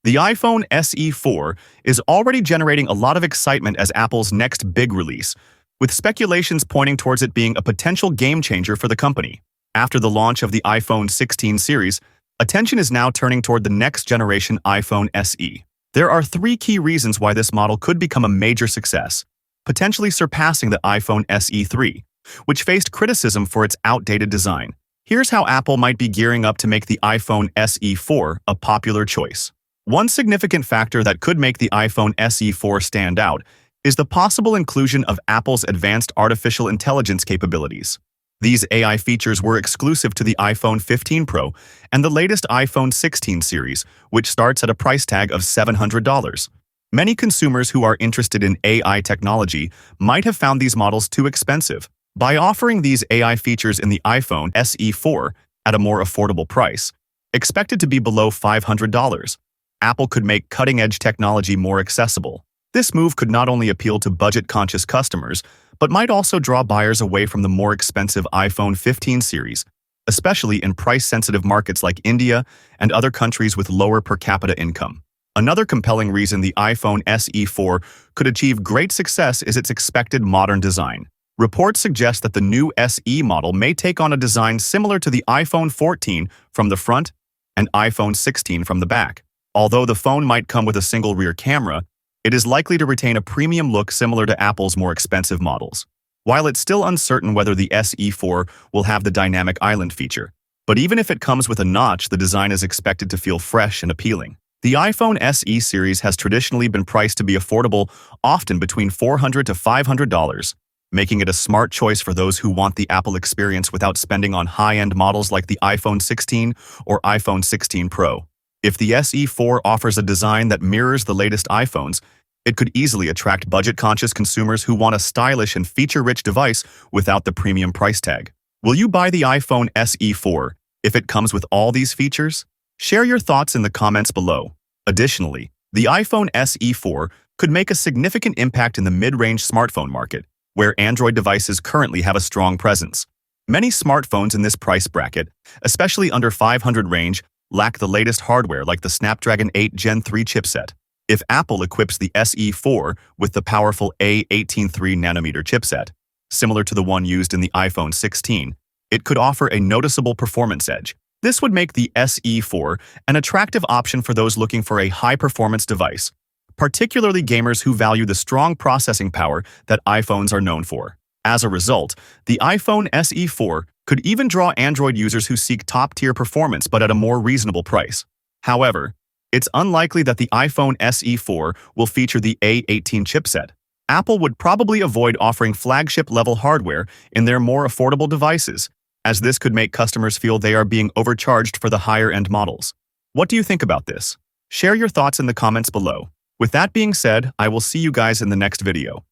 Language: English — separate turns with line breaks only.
The iPhone SE 4 is already generating a lot of excitement as Apple's next big release, with speculations pointing towards it being a potential game-changer for the company. After the launch of the iPhone 16 series, attention is now turning toward the next-generation iPhone SE. There are three key reasons why this model could become a major success, potentially surpassing the iPhone SE 3, which faced criticism for its outdated design. Here's how Apple might be gearing up to make the iPhone SE 4 a popular choice. One significant factor that could make the iPhone SE 4 stand out is the possible inclusion of Apple's advanced artificial intelligence capabilities. These AI features were exclusive to the iPhone 15 Pro and the latest iPhone 16 series, which starts at a price tag of $700. Many consumers who are interested in AI technology might have found these models too expensive. By offering these AI features in the iPhone SE 4 at a more affordable price, expected to be below $500, Apple could make cutting-edge technology more accessible. This move could not only appeal to budget-conscious customers, but might also draw buyers away from the more expensive iPhone 15 series, especially in price-sensitive markets like India and other countries with lower per capita income. Another compelling reason the iPhone SE 4 could achieve great success is its expected modern design. Reports suggest that the new SE model may take on a design similar to the iPhone 14 from the front and iPhone 16 from the back. Although the phone might come with a single rear camera, it is likely to retain a premium look similar to Apple's more expensive models. While it's still uncertain whether the SE 4 will have the dynamic island feature, but even if it comes with a notch, the design is expected to feel fresh and appealing. The iPhone SE series has traditionally been priced to be affordable, often between $400 to $500, making it a smart choice for those who want the Apple experience without spending on high-end models like the iPhone 16 or iPhone 16 Pro. If the SE 4 offers a design that mirrors the latest iPhones, it could easily attract budget-conscious consumers who want a stylish and feature-rich device without the premium price tag. Will you buy the iPhone SE 4 if it comes with all these features? Share your thoughts in the comments below. Additionally, the iPhone SE 4 could make a significant impact in the mid-range smartphone market, where Android devices currently have a strong presence. Many smartphones in this price bracket, especially under $500 range, lack the latest hardware like the Snapdragon 8 Gen 3 chipset. If Apple equips the SE 4 with the powerful A18 3nm chipset, similar to the one used in the iPhone 16, it could offer a noticeable performance edge. This would make the SE 4 an attractive option for those looking for a high-performance device, particularly gamers who value the strong processing power that iPhones are known for. As a result, the iPhone SE 4 could even draw Android users who seek top-tier performance but at a more reasonable price. However, it's unlikely that the iPhone SE 4 will feature the A18 chipset. Apple would probably avoid offering flagship-level hardware in their more affordable devices, as this could make customers feel they are being overcharged for the higher-end models. What do you think about this? Share your thoughts in the comments below. With that being said, I will see you guys in the next video.